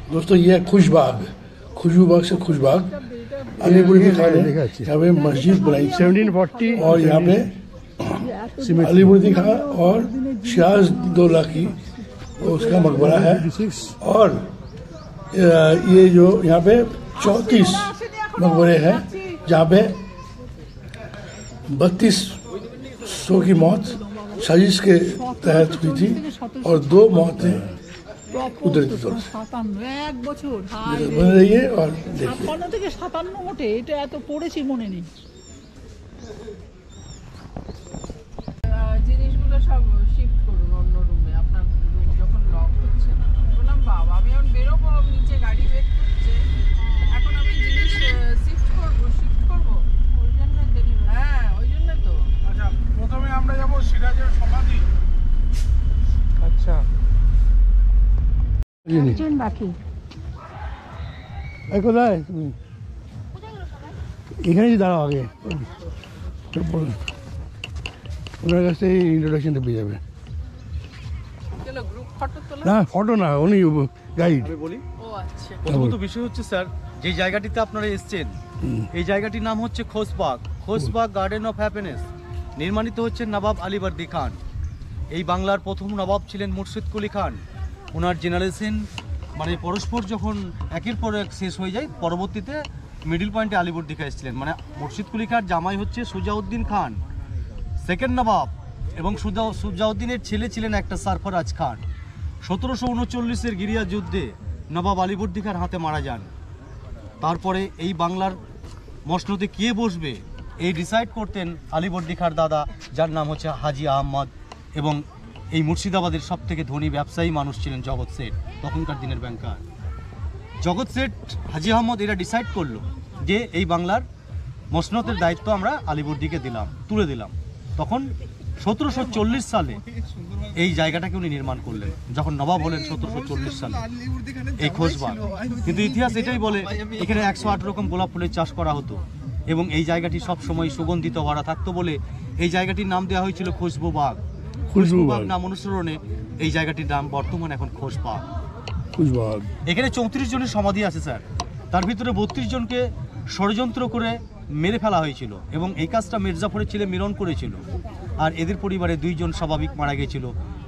दोस्तों ये खुशबाग, खुशबूबाग से खुशबाग अलीपुर की खान है। यहाँ पे मस्जिद बनाई 1740 और यहाँ पे अलीपुर की खान और सिराजुद्दौला की उसका मकबरा है। और ये जो यहाँ पे 34 मकबरे हैं जहाँ पे 3200 की मौत साजिश के तहत हुई थी और 2 मौतें कुदरती तौर से। 57 বছর बन रही है और देखिए 58 থেকে 57 ওঠে, এটা এত পড়েছি মনে নেই। জিনিসগুলো সব শিফট করুন অন্য রুমে, আপনার রুম যখন লক হচ্ছে না। বললাম বাবা আমি এখন বেরোবো, নিচে গাড়ি ওয়েট করছে, এখন আমি জিনিস শিফট করব ওই জন্য দেরি। হ্যাঁ ওই জন্য তো। আচ্ছা প্রথমে আমরা যাব সিরাজের সমাধি। अच्छा বাকি কোথায় তুমি? এখানেই দাঁড়াও আগে, ওনার কাছ থেকে ইন্ট্রোডাকশনটা পেয়ে যাবে। চলো গ্রুপ ফটো তোলা। না ফটো না, উনি গাইড। আমি বলি, ও আচ্ছা। প্রথমত বিষয় হচ্ছে স্যার, যে জায়গাটিতে আপনারা এসেছেন এই জায়গাটির নাম হচ্ছে Khosbagh. Khosbagh garden of happiness নির্মাণিত হচ্ছে নবাব আলীবর্দী খান। এই বাংলার প্রথম নবাব ছিলেন মুর্শিদ কুলি খান। ওনার জেনারেশন মানে পরস্পর যখন একের পর এক শেষ হয়ে যায়, পরবর্তীতে মিডিল পয়েন্টে আলীবর্দী খান এসেছিলেন। মানে মুর্শিদ কুলি খান জামাই হচ্ছে সুজাউদ্দিন খান সেকেন্ড নবাব, এবং সুজাউদ্দিনের ছেলে ছিলেন একটা সারফরাজ খান। 1739-এর গিরিয়া যুদ্ধে নবাব আলীবর্দী খান হাতে মারা যান। তারপরে এই বাংলার মসনদে কে বসবে এই ডিসাইড করতেন আলীবর্দী খাঁর দাদা, যার নাম হচ্ছে হাজি আহমদ। এবং এই মুর্শিদাবাদের সব থেকে ধনী ব্যবসায়ী মানুষ ছিলেন জগৎ শেঠ, তখনকার দিনের ব্যাংকার জগৎ শেঠ, হাজি আহমদ। এরা ডিসাইড করলো যে এই বাংলার মসনদের দায়িত্ব আমরা আলীবর্দীকে তুলে দিলাম। তখন 1740 সালে এই জায়গাটাকে উনি নির্মাণ করলেন, যখন নবাব হলেন 1740 সালে এই খোসবাগ। কিন্তু ইতিহাস এটাই বলে এখানে 108 রকম গোলাপ ফুলের চাষ করা হতো এবং এই জায়গাটি সব সময় সুগন্ধিত ভরা থাকতো বলে এই জায়গাটির নাম দেওয়া হয়েছিল খুশবুবাগ। খুশবুবাগ নাম অনুসরণে এই জায়গাটির নাম বর্তমান এখন খোসবাগ। এখানে 34 জনের সমাধি আছে স্যার, তার ভিতরে 32 জনকে ষড়যন্ত্র করে মেরে ফেলা হয়েছিল এবং এই কাজটা মির্জাফরের ছেলে মিরন করেছিল। আর এদের পরিবারে 2 জন স্বাভাবিক মারা গেছিল,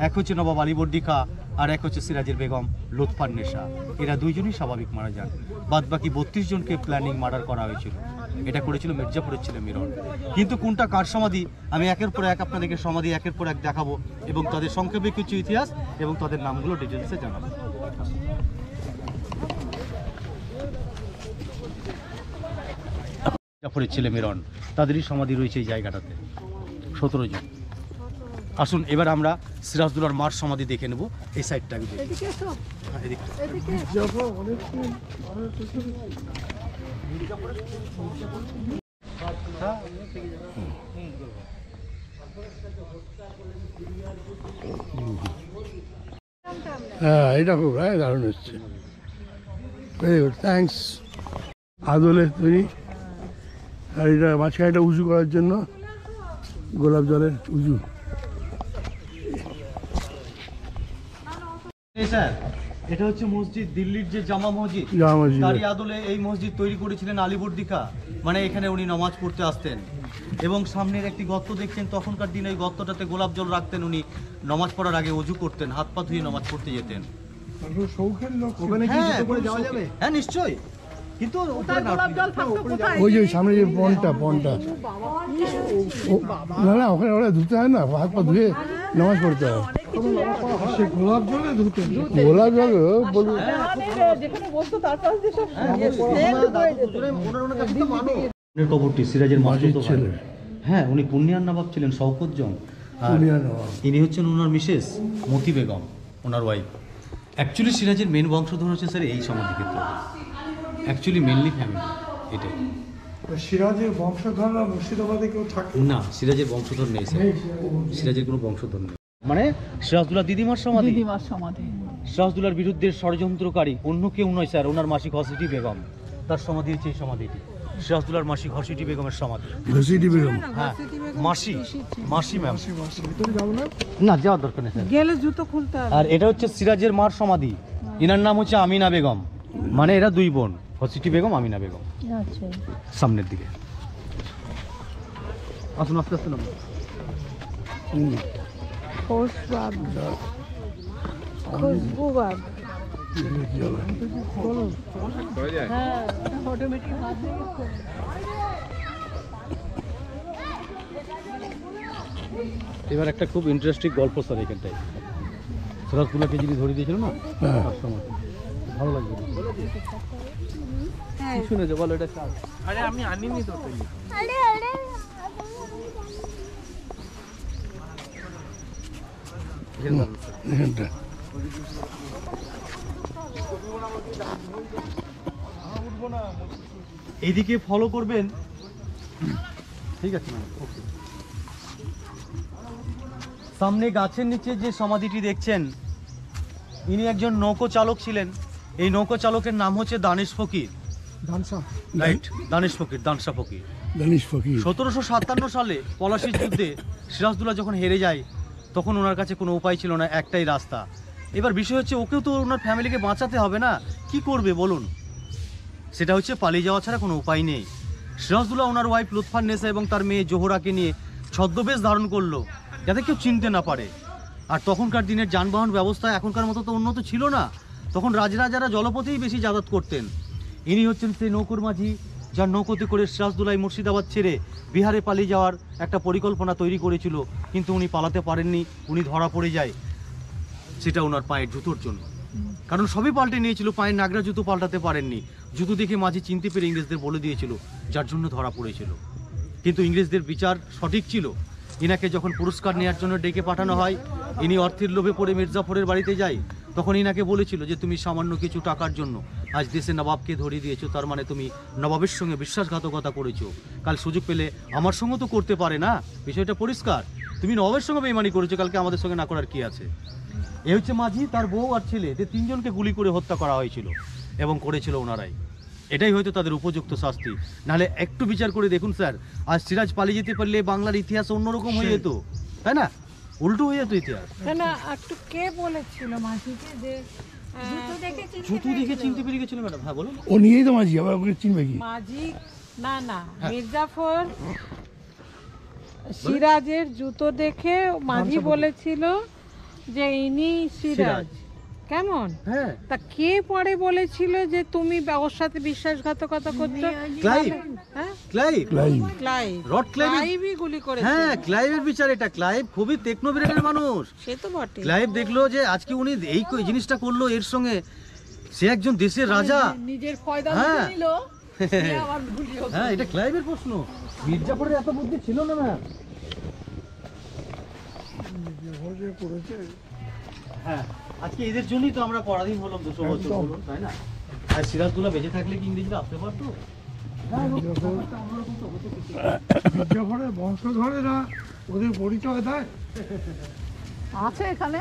এক হচ্ছে নবাব আলীবর্দী খাঁ আর এক হচ্ছে সিরাজের বেগম লুৎফান্নেসা। এরা 2 জনই স্বাভাবিক মারা যান, বাদ বাকি 32 জনকে প্ল্যানিং মার্ডার করা হয়েছিল। এটা করেছিল মির্জাফরের ছেলে মিরন। কিন্তু কোনটা কার সমাধি আমি একের পর এক আপনাদেরকে সমাধি একের পর এক দেখাবো এবং তাদের সংক্ষেপে কিছু ইতিহাস এবং তাদের নামগুলো ডিটেলসে জানাবো। মির্জাফরের ছেলে মিরন, তাদেরই সমাধি রয়েছে এই জায়গাটাতে 17 জন। আসুন এবার আমরা সিরাজদৌলার মার সমাধি দেখে নেব। এই সাইডটা আমি দেখি। হ্যাঁ এটা খুব দারুণ হচ্ছে, ভেরি গুড, থ্যাংকস। আদলে তৈরি, আর এটা মাঝখানে এটা উঁচু করার জন্য গোলাপ জলের উঁচু। স্যার এটা হচ্ছে মসজিদ, দিল্লির যে জামা মসজিদ, তারই আদলে এই মসজিদ তৈরি করেছিলেন আলীবর্দী খাঁ। মানে এখানে উনি নামাজ পড়তে আসতেন এবং সামনের একটি গর্ত দেখছেন, তখনকার দিনে ওই গর্তটাতে গোলাপ জল রাখতেন। উনি নামাজ পড়ার আগে ওযু করতেন, হাত পা ধুয়ে নামাজ পড়তে যেতেন। হ্যাঁ নিশ্চয়ই, কিন্তু ওই যে সামনে যে পনটা না না, ওখানে ওরা ধুতে হয় না, হাত পা ধুয়ে নামাজ পড়তে হয়। গোলাপ জলে ধুতে, গোলাপ জল বলুন। কবরটি সিরাজের মাসুদ ছেলে, হ্যাঁ উনি পুনিয়ার নবাব ছিলেন শওকত জং। ইনি হচ্ছেন ওনার মিসেস মতি বেগম, ওনার ওয়াইফ। অ্যাকচুয়ালি সিরাজের মেন বংশধর হচ্ছে স্যার এই সমাধিক্ষেত্র, অ্যাকচুয়ালি মেনলি ফ্যামিলি এটাই। সিরাজের বংশধররা মুর্শিদাবাদে কেউ থাকে না? সিরাজের বংশধর নেই স্যার, সিরাজের কোনো বংশধর নেই। মানে সিরাজদৌল্লাহ দিদিমার সমাধি, সিরাজদৌল্লাহর বিরুদ্ধে ষড়যন্ত্রকারী অন্য কেউ নয় স্যার, ওনার মাসি ঘসিটি বেগম, তার সমাধি হচ্ছে এই সমাধিটি, সিরাজদৌল্লাহর মাসি ঘসিটি বেগমের সমাধি। ঘসিটি বেগম, হ্যাঁ মাসি ম্যাম, না যাওয়ার দরকার নেই স্যার, গেলে জুতো খুলতে হবে। আর এটা হচ্ছে সিরাজের মার সমাধি, ইনার নাম হচ্ছে আমিনা বেগম, মানে এরা দুই বোন, হসিটি বেগম, আমিনা বেগম। আচ্ছা, সামনের দিকে আসুন, আস্তে আস্তে নামুন। খোশবাগ, খুশবুবাগ। হ্যাঁ, অটোমেটিক হাত দিয়ে এবার একটা খুব ইন্টারেস্টিং গল্প স্যার এখানটায়। সিরাজদৌল্লাকে যিনি ধরে দিয়েছিল না তার সময়, ভালো লাগবে শুনে যে বলো এটা কাজ। আরে আমি আনিনি তো তুই। এখানটা এইদিকে ফলো করবেন, ঠিক আছে ম্যাডাম, ওকে। সামনে গাছের নিচে যে সমাধিটি দেখছেন, ইনি একজন নৌকো চালক ছিলেন। এই নৌকো চালকের নাম হচ্ছে দানিশ ফকির। রাইট, দানিশ ফকির, দানশা ফকির। দানিশ ফকির 1757 সালে পলাশির যুদ্ধে সিরাজদৌল্লা যখন হেরে যায়, তখন ওনার কাছে কোনো উপায় ছিল না, একটাই রাস্তা। এবার বিষয় হচ্ছে ওকেও তো ওনার ফ্যামিলিকে বাঁচাতে হবে না, কি করবে বলুন? সেটা হচ্ছে পালিয়ে যাওয়া ছাড়া কোনো উপায় নেই। সিরাজদৌল্লা ওনার ওয়াইফ লুৎফান্নেসা এবং তার মেয়ে জোহরাকে নিয়ে ছদ্মবেশ ধারণ করলো, যাতে কেউ চিনতে না পারে। আর তখনকার দিনের যানবাহন ব্যবস্থা এখনকার মতো তো উন্নত ছিল না, তখন রাজরাজারা জলপথেই বেশি যাতায়াত করতেন। ইনি হচ্ছেন সেই নৌকোর মাঝি, যার নৌকোতে করে সিরাজদৌল্লা মুর্শিদাবাদ ছেড়ে বিহারে পালিয়ে যাওয়ার একটা পরিকল্পনা তৈরি করেছিল, কিন্তু উনি পালাতে পারেননি, উনি ধরা পড়ে যায়। সেটা ওনার পায়ের জুতোর জন্য, কারণ সবই পাল্টে নিয়েছিল, পায়ের নাগরা জুতো পাল্টাতে পারেননি। জুতো দেখে মাঝি চিনতে পেরে ইংরেজদের বলে দিয়েছিল, যার জন্য ধরা পড়েছিল। কিন্তু ইংরেজদের বিচার সঠিক ছিল। ইনাকে যখন পুরস্কার নেওয়ার জন্য ডেকে পাঠানো হয়, ইনি অর্থের লোভে পড়ে মির্জাফরের বাড়িতে যায়। তখন ইনাকে বলেছিল যে তুমি সামান্য কিছু টাকার জন্য আজ দেশে নবাবকে ধরিয়ে দিয়েছো, তার মানে তুমি নবাবের সঙ্গে বিশ্বাসঘাতকতা করেছো। কাল সুযোগ পেলে আমার সঙ্গে তো করতে পারে না, বিষয়টা পরিষ্কার। তুমি নবাবের সঙ্গে বেইমানি করেছো, কালকে আমাদের সঙ্গে না করার কি আছে? এ হচ্ছে মাঝি, তার বউ আর ছেলে, এদের তিনজনকে গুলি করে হত্যা করা হয়েছিল এবং করেছিল ওনারাই। এটাই হয়তো তাদের উপযুক্ত শাস্তি। নাহলে একটু বিচার করে দেখুন স্যার, আজ সিরাজ পালিয়ে যেতে পারলে বাংলার ইতিহাস অন্যরকম হয়ে যেত, তাই না? উল্টো হয়ে যেত ইতিহাস। না, একটু কে বলেছিল মাঝিকে যে জুতো দেখে চিনতে পেরে গেছিল ম্যাডাম? হ্যাঁ বলুন। ও নিয়েই তো মাঝি, আবার ওকে চিনবে কি? মাঝি না, মির্জাফর সিরাজের জুতো দেখে মাঝি বলেছিল যে ইনি সিরাজ। কেমন? হ্যাঁ, তা কে পরে বলেছিল যে তুমি ওর সাথে বিশ্বাসঘাতকতা করছো? ক্লাইভ। হ্যাঁ, ক্লাইভ, ক্লাইভ, রড ক্লাইভ। ক্লাইভই গুলি করেছে। হ্যাঁ, ক্লাইভের বিচার এটা। ক্লাইভ খুবই টেকনোব্রেনের মানুষ। সে তো বটে। ক্লাইভ দেখলো যে আজকে উনি এই জিনিসটা করলো, এর সঙ্গে সে একজন দেশের রাজা, নিজের ফয়দা হ্যাঁ। নিল, আবার গুলিও। হ্যাঁ, এটা ক্লাইভের প্রশ্ন। মির্জাফরের এত বুদ্ধি ছিল না ম্যাম। হ্যাঁ, আজকে এদের জন্যই তো আমরা পরাধীন হলাম 200 বছর, বলুন, তাই না? আর সিরাজদৌল্লা বেঁচে থাকলে কি ইংরেজরা আসতে পারতো? মির্জাফরের বংশধরেরা ওদের পরিচয় দেয়। আছে এখানে,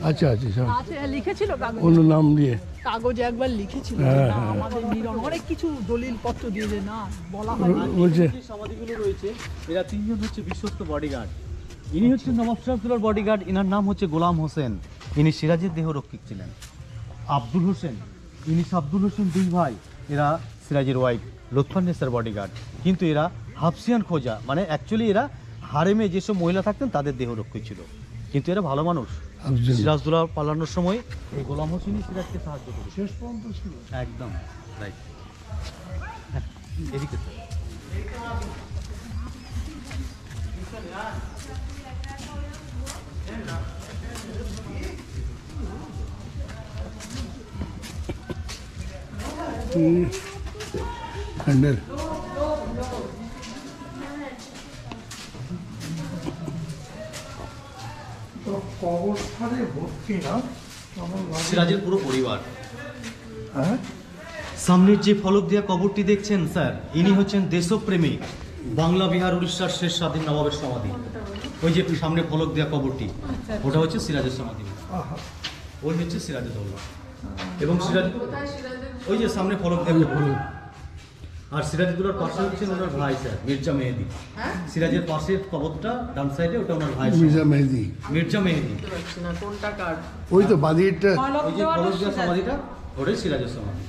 আচ্ছা আচ্ছা, সব আছে, লিখেছিল কাগজে। অন্য নাম দিয়ে। কাগজে একবার লিখেছিল হ্যাঁ, না, হ্যাঁ। আমাদের মিলন অনেক কিছু দলিল পত্র দিয়ে যে না বলা হয়। বলছে যে সমাধিগুলো রয়েছে, এরা তিনজন হচ্ছে বিশ্বস্ত বডিগার্ড। ইনি হচ্ছেন নবাব সিরাজদৌল্লার বডিগার্ড। ইনার নাম হচ্ছে গোলাম হোসেন, ইনি সিরাজের দেহরক্ষক ছিলেন। আব্দুল হোসেন, ইনি আব্দুল হোসেন, দুই ভাই, এরা সিরাজের ওয়াইফ লুৎফান্নেসার বডিগার্ড। কিন্তু এরা হাফসিয়ান খোঁজা, মানে অ্যাকচুয়ালি এরা হারেমে যেসব মহিলা থাকতেন তাদের দেহরক্ষক ছিল, কিন্তু এরা ভালো মানুষ। আফজল। সিরাজদৌল্লা পালানোর সময় এই গোলাম হোসেনই সিরাজকে সাহায্য করেছে। শেষ পর্যন্ত ছিল। একদম রাইট। এদিকে স্যার। খন্ডের তো কবরস্থানে ভর্তি না, কেমন লাগে? সিরাজের পুরো পরিবার। হ্যাঁ, সামনের যে ফলক দেওয়া কবরটি দেখছেন স্যার, ইনি হচ্ছেন দেশপ্রেমিক, বাংলা বিহার উড়িষ্যার শেষ স্বাধীন নবাবের সমাধি। ওই যে সামনে ফলক দেওয়া কবরটি, ওটা হচ্ছে সিরাজের সমাধি। আহা, ওই হচ্ছে সিরাজউদ্দৌলা এবং সিরাজ, ওই যে সামনে ফলক দেওয়া কবর। আর সিরাজদৌল্লার পাশে হচ্ছে ওনার ভাই স্যার মির্জা মেহেদি। সিরাজের পাশের কবরটা ডান সাইডে, ওটা ওনার ভাই মির্জা মেহেদি। মির্জা মেহেদি। বুঝতে পারছি না কোনটা কার। ওই তো বাদিরটা, ওই যে ফলক দেওয়া সমাধিটা ওটাই সিরাজের সমাধি।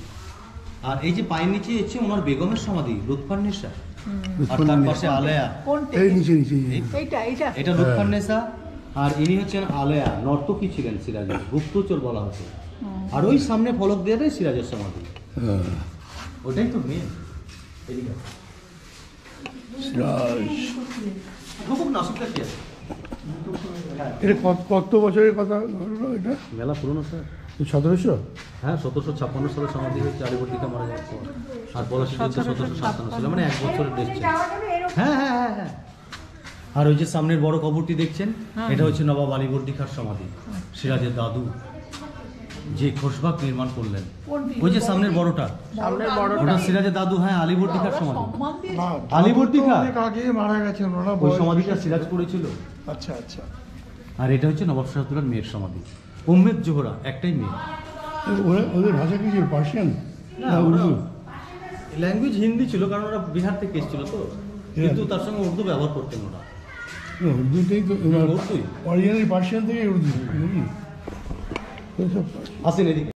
আর এই যে পায়ের নিচে হচ্ছে ওনার বেগমের সমাধি লুৎফান্নেসা, আর তার পাশে আলেয়া। এই নিচে নিচে এটা লুৎফান্নেসা, আর ইনি হচ্ছেন আলেয়া, নর্তকী ছিলেন সিরাজের, গুপ্তচর বলা হতো। আর ওই সামনে ফলক দেওয়াটাই সিরাজের সমাধি, ওটাই তো মেন। এদিকে সিরাজ। খুব নাসিকটা কি আছে, এটা কত বছরের কথা হলো এটা? মেলা পুরনো স্যার। 1700? হ্যাঁ, 1756 সালে সমাধি হয়েছে আলিবর্দিকা মারা যাওয়ার পর। আর পলাশী হচ্ছে 1757 সালে, মানে 1 বছরের ডেট। হ্যাঁ হ্যাঁ হ্যাঁ হ্যাঁ। আর ওই যে সামনের বড় কবরটি দেখছেন, এটা হচ্ছে নবাব আলিবর্দী খাঁর সমাধি, সিরাজের দাদু, যে খোশবাগ নির্মাণ করলেন। ওই যে সামনের বড়টা, ওটা সিরাজের দাদু। হ্যাঁ, আলিবর্দী খাঁর সমাধি। আলিবর্দী খাঁ অনেক আগে মারা গেছেন ওনারা। ওই সমাধিটা সিরাজ করেছিল। আচ্ছা আচ্ছা। আর এটা হচ্ছে নবাব সিরাজদৌল্লার মেয়ের সমাধি, উম্মেদ জোহরা, একটাই মেয়ে। ওদের ভাষা কি ছিল, পার্সিয়ান না উর্দু? ল্যাঙ্গুয়েজ হিন্দি ছিল, কারণ ওরা বিহার থেকে এসেছিল তো, কিন্তু তার সঙ্গে উর্দু ব্যবহার করতেন ওরা। উর্দুতেই তো, উর্দুই। অরিজিনালি পার্সিয়ান থেকে উর্দু। আসেন এদিকে।